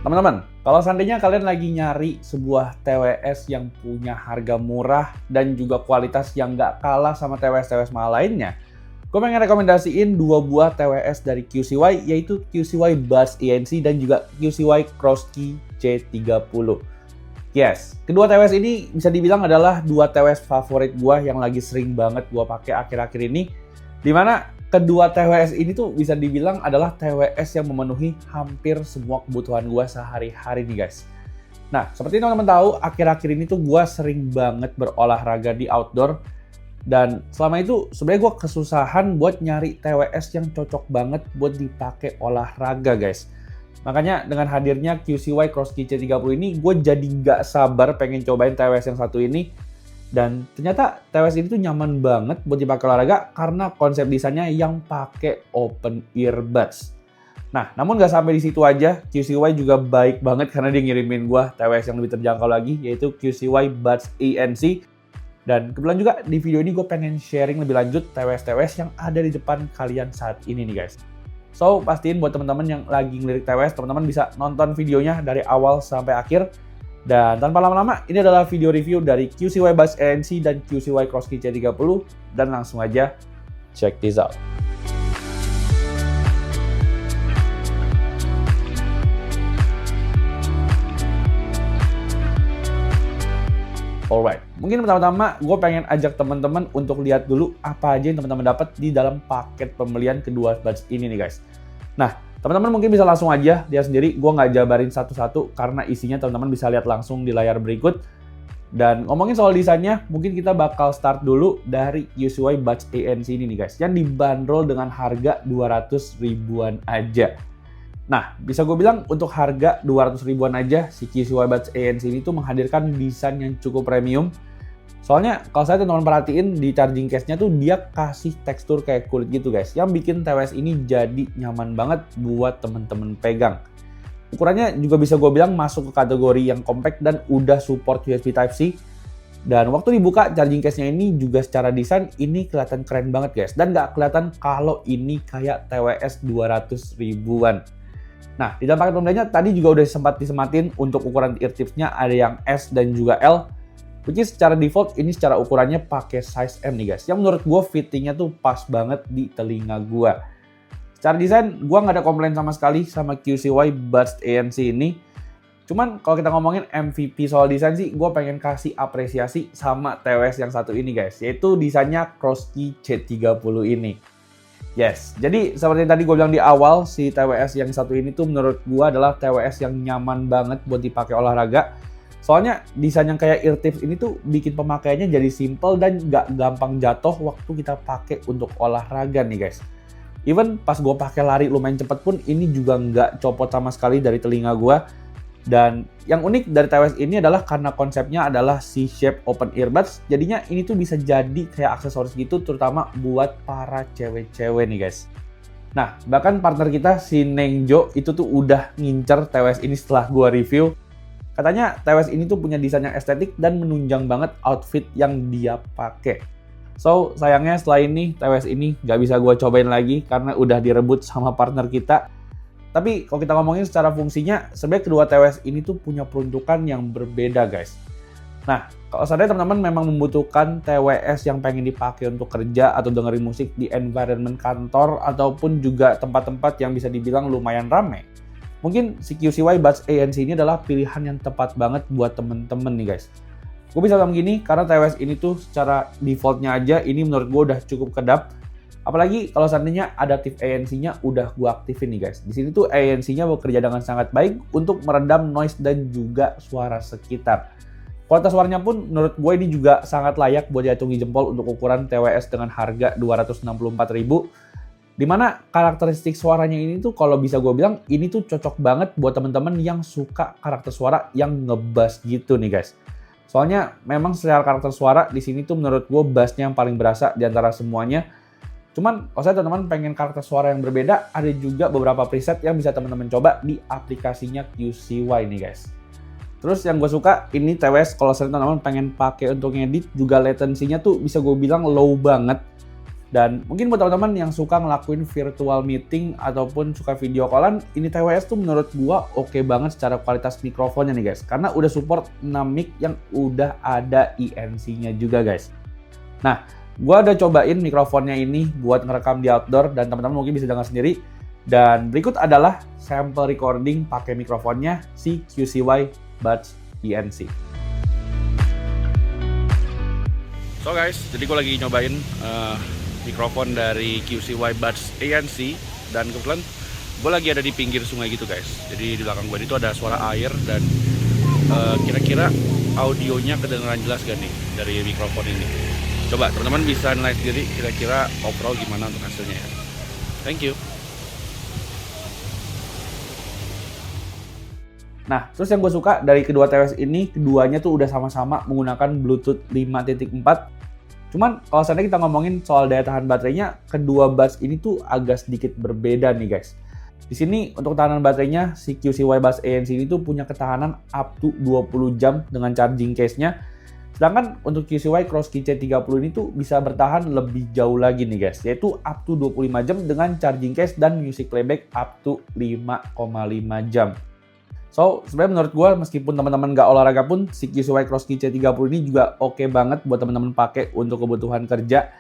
Teman-teman, kalau seandainya kalian lagi nyari sebuah TWS yang punya harga murah dan juga kualitas yang nggak kalah sama TWS-TWS mahal lainnya, gue pengen rekomendasiin dua buah TWS dari QCY, yaitu QCY Buds ENC dan juga QCY Crosskey C30. Yes, kedua TWS ini bisa dibilang adalah dua TWS favorit gue yang lagi sering banget gue pakai akhir-akhir ini, dimana kedua TWS ini tuh bisa dibilang adalah TWS yang memenuhi hampir semua kebutuhan gue sehari-hari nih guys. Nah, seperti teman-teman tahu, akhir-akhir ini tuh gue sering banget berolahraga di outdoor. Dan selama itu sebenarnya gue kesusahan buat nyari TWS yang cocok banget buat dipakai olahraga guys. Makanya dengan hadirnya QCY Crosskey C30 ini, gue jadi nggak sabar pengen cobain TWS yang satu ini. Dan ternyata TWS ini tuh nyaman banget buat dipakai olahraga karena konsep desainnya yang pakai open earbuds. Nah, namun nggak sampai di situ aja, QCY juga baik banget karena dia ngirimin gua TWS yang lebih terjangkau lagi, yaitu QCY Buds ENC. Dan kebetulan juga di video ini gue pengen sharing lebih lanjut TWS-TWS yang ada di depan kalian saat ini nih guys. So, pastiin buat teman-teman yang lagi ngelirik TWS, teman-teman bisa nonton videonya dari awal sampai akhir. Dan tanpa lama-lama, ini adalah video review dari QCY Buds ENC dan QCY Crosskey C30. Dan langsung aja, check this out. Alright, mungkin pertama-tama gue pengen ajak teman-teman untuk lihat dulu apa aja yang teman-teman dapat di dalam paket pembelian kedua buds ini nih guys. Nah, teman-teman mungkin bisa langsung aja lihat sendiri, gue nggak jabarin satu-satu karena isinya teman-teman bisa lihat langsung di layar berikut. Dan ngomongin soal desainnya, mungkin kita bakal start dulu dari QCY Buds ENC ini nih guys, yang dibanderol dengan harga 200 ribuan aja. Nah, bisa gue bilang untuk harga 200 ribuan aja, si QCY Buds ENC ini tuh menghadirkan desain yang cukup premium. Soalnya kalau saya teman-teman perhatiin di charging case-nya tuh dia kasih tekstur kayak kulit gitu guys, yang bikin TWS ini jadi nyaman banget buat teman-teman pegang. Ukurannya juga bisa gue bilang masuk ke kategori yang compact dan udah support USB Type-C. Dan waktu dibuka charging case-nya ini juga secara desain ini kelihatan keren banget guys, dan nggak kelihatan kalau ini kayak TWS 200 ribuan. Nah, di dalam paket pembeliannya tadi juga udah sempat disematin untuk ukuran ear tips-nya ada yang S dan juga L. Which is secara default ini secara ukurannya pakai size M nih guys. Yang menurut gue fittingnya tuh pas banget di telinga gue. Secara desain gue nggak ada komplain sama sekali sama QCY Buds ENC ini. Cuman kalau kita ngomongin MVP soal desain sih, gue pengen kasih apresiasi sama TWS yang satu ini guys. Yaitu desainnya Crosskey C30 ini. Yes, jadi seperti yang tadi gue bilang di awal, si TWS yang satu ini tuh menurut gue adalah TWS yang nyaman banget buat dipakai olahraga. Soalnya desain yang kayak ear tips ini tuh bikin pemakaiannya jadi simple dan nggak gampang jatuh waktu kita pakai untuk olahraga nih guys. Even pas gue pakai lari lumayan cepet pun ini juga nggak copot sama sekali dari telinga gue. Dan yang unik dari TWS ini adalah karena konsepnya adalah C-shape open earbuds, jadinya ini tuh bisa jadi kayak aksesoris gitu, terutama buat para cewek-cewek nih guys. Nah, bahkan partner kita si Nengjo itu tuh udah ngincer TWS ini setelah gue review. Katanya TWS ini tuh punya desain yang estetik dan menunjang banget outfit yang dia pakai. So, sayangnya setelah ini TWS ini nggak bisa gue cobain lagi karena udah direbut sama partner kita. Tapi kalau kita ngomongin secara fungsinya, sebenarnya kedua TWS ini tuh punya peruntukan yang berbeda guys. Nah, kalau seandainya teman-teman memang membutuhkan TWS yang pengen dipakai untuk kerja atau dengerin musik di environment kantor ataupun juga tempat-tempat yang bisa dibilang lumayan rame, mungkin si QCY Buds ENC ini adalah pilihan yang tepat banget buat temen-temen nih guys. Gue bisa bilang gini, karena TWS ini tuh secara defaultnya aja ini menurut gue udah cukup kedap. Apalagi kalau seandainya adaptif ANC-nya udah gue aktifin nih guys. Di sini tuh ANC-nya bekerja dengan sangat baik untuk meredam noise dan juga suara sekitar. Kualitas suaranya pun menurut gue ini juga sangat layak buat diacungi jempol untuk ukuran TWS dengan harga 264.000. Dimana karakteristik suaranya ini tuh kalau bisa gue bilang ini tuh cocok banget buat temen-temen yang suka karakter suara yang ngebass gitu nih guys. Soalnya memang secara karakter suara di sini tuh menurut gue bassnya yang paling berasa di antara semuanya. Cuman kalau saya teman-teman pengen karakter suara yang berbeda, ada juga beberapa preset yang bisa teman-teman coba di aplikasinya QCY nih guys. Terus yang gue suka ini TWS kalau teman-teman pengen pakai untuk ngedit juga latensinya tuh bisa gue bilang low banget. Dan mungkin buat teman-teman yang suka ngelakuin virtual meeting ataupun suka video callan, ini TWS tuh menurut gua oke banget secara kualitas mikrofonnya nih guys. Karena udah support 6 mic yang udah ada INC-nya juga guys. Nah, gua udah cobain mikrofonnya ini buat ngerekam di outdoor dan teman-teman mungkin bisa dengar sendiri. Dan berikut adalah sampel recording pakai mikrofonnya si QCY Buds INC. So guys, jadi gue lagi nyobain mikrofon dari QCY Buds ANC dan kebetulan gue lagi ada di pinggir sungai gitu guys. Jadi di belakang gue itu ada suara air dan kira-kira audionya kedengeran jelas gak nih dari mikrofon ini. Coba teman-teman bisa nilai sendiri kira-kira overall gimana untuk hasilnya ya. Thank you. Nah, terus yang gue suka dari kedua TWS ini, keduanya tuh udah sama-sama menggunakan Bluetooth 5.4. Cuman kalau seandainya kita ngomongin soal daya tahan baterainya, kedua buds ini tuh agak sedikit berbeda nih guys. Di sini untuk ketahanan baterainya, si QCY Buds ANC ini tuh punya ketahanan up to 20 jam dengan charging case-nya. Sedangkan untuk QCY Crosskey C30 ini tuh bisa bertahan lebih jauh lagi nih guys, yaitu up to 25 jam dengan charging case dan music playback up to 5,5 jam. So, sebenarnya menurut gue meskipun teman-teman nggak olahraga pun, si QCY Crosskey C30 ini juga oke banget buat teman-teman pakai untuk kebutuhan kerja.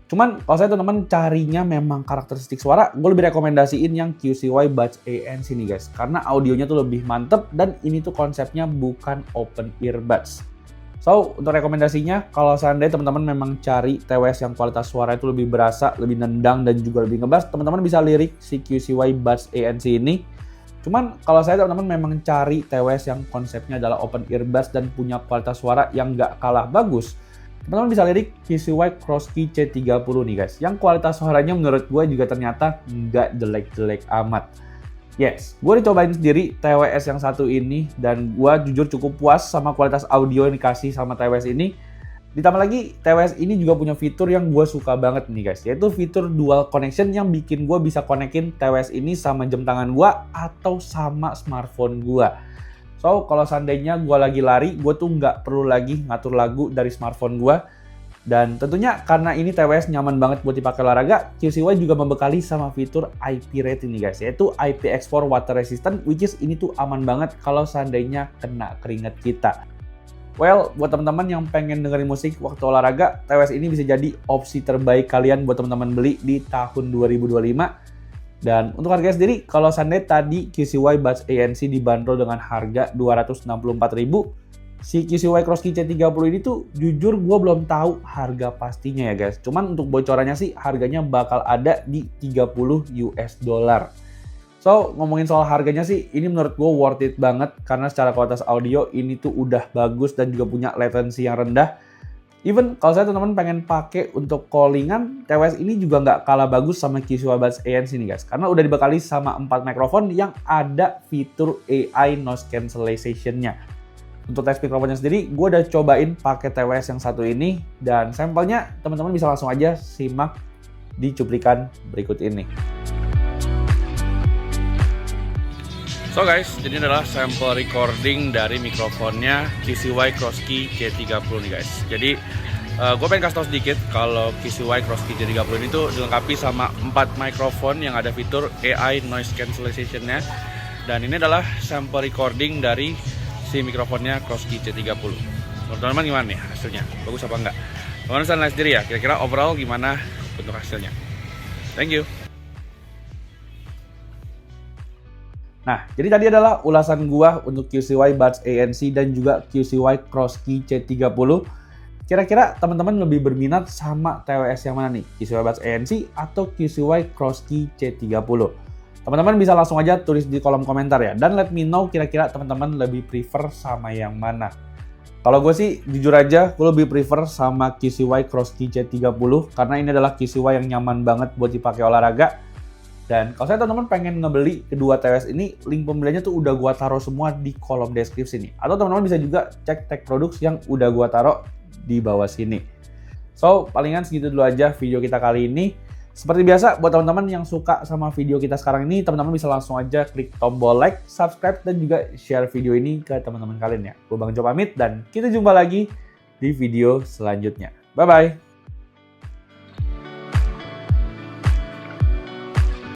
Cuman kalau saya teman-teman carinya memang karakteristik suara, gue lebih rekomendasiin yang QCY Buds ANC nih guys. Karena audionya tuh lebih mantep dan ini tuh konsepnya bukan open earbuds. So, untuk rekomendasinya, kalau seandainya teman-teman memang cari TWS yang kualitas suara itu lebih berasa, lebih nendang dan juga lebih ngebas, teman-teman bisa lirik si QCY Buds ANC ini. Cuman kalau saya teman-teman memang cari TWS yang konsepnya adalah open earbuds dan punya kualitas suara yang nggak kalah bagus, teman-teman bisa lirik QCY Crosskey C30 nih guys. Yang kualitas suaranya menurut gue juga ternyata nggak jelek-jelek amat. Yes, gue dicobain sendiri TWS yang satu ini dan gue jujur cukup puas sama kualitas audio yang dikasih sama TWS ini. Ditambah lagi, TWS ini juga punya fitur yang gue suka banget nih guys, yaitu fitur dual connection yang bikin gue bisa konekin TWS ini sama jam tangan gue atau sama smartphone gue. So, kalau seandainya gue lagi lari, gue tuh nggak perlu lagi ngatur lagu dari smartphone gue. Dan tentunya karena ini TWS nyaman banget buat dipakai olahraga, QCY juga membekali sama fitur IP rating nih guys, yaitu IPX4 water resistant, which is ini tuh aman banget kalau seandainya kena keringat kita. Well, buat teman-teman yang pengen dengerin musik waktu olahraga, TWS ini bisa jadi opsi terbaik kalian buat teman-teman beli di tahun 2025. Dan untuk harga sendiri, kalau seandainya tadi QCY Buds ANC dibanderol dengan harga 264.000, si QCY Crosskey C30 ini tuh jujur gue belum tahu harga pastinya ya guys. Cuman untuk bocorannya sih harganya bakal ada di $30. So, ngomongin soal harganya sih, ini menurut gue worth it banget karena secara kualitas audio ini tuh udah bagus dan juga punya latency yang rendah. Even kalau saya teman-teman pengen pakai untuk callingan, TWS ini juga nggak kalah bagus sama QCY Buds ANC nih guys. Karena udah dibekali sama 4 mikrofon yang ada fitur AI noise cancellation-nya. Untuk tes mikrofonnya sendiri, gue udah cobain pakai TWS yang satu ini. Dan sampelnya teman-teman bisa langsung aja simak di cuplikan berikut ini. So guys, jadi ini adalah sampel recording dari mikrofonnya QCY Crosskey C30 nih guys. Jadi gue pengen kasih tau sedikit kalau QCY Crosskey C30 ini tuh dilengkapi sama 4 mikrofon yang ada fitur AI noise cancellation-nya. Dan ini adalah sampel recording dari si mikrofonnya Crosskey C30. Menurut teman-teman gimana nih hasilnya? Bagus apa enggak? Teman-teman bisa lihat sendiri ya, kira-kira overall gimana bentuk hasilnya. Thank you. Nah, jadi tadi adalah ulasan gua untuk QCY Buds ANC dan juga QCY Crosskey C30. Kira-kira teman-teman lebih berminat sama TWS yang mana nih? QCY Buds ANC atau QCY Crosskey C30? Teman-teman bisa langsung aja tulis di kolom komentar ya. Dan let me know kira-kira teman-teman lebih prefer sama yang mana. Kalau gue sih jujur aja, gue lebih prefer sama QCY Crosskey C30 karena ini adalah QCY yang nyaman banget buat dipakai olahraga. Dan kalau saya teman-teman pengen ngebeli kedua TWS ini, link pembeliannya tuh udah gua taruh semua di kolom deskripsi nih. Atau teman-teman bisa juga cek tag products yang udah gua taruh di bawah sini. So, palingan segitu dulu aja video kita kali ini. Seperti biasa, buat teman-teman yang suka sama video kita sekarang ini, teman-teman bisa langsung aja klik tombol like, subscribe, dan juga share video ini ke teman-teman kalian ya. Gue Bang Jo pamit dan kita jumpa lagi di video selanjutnya. Bye-bye!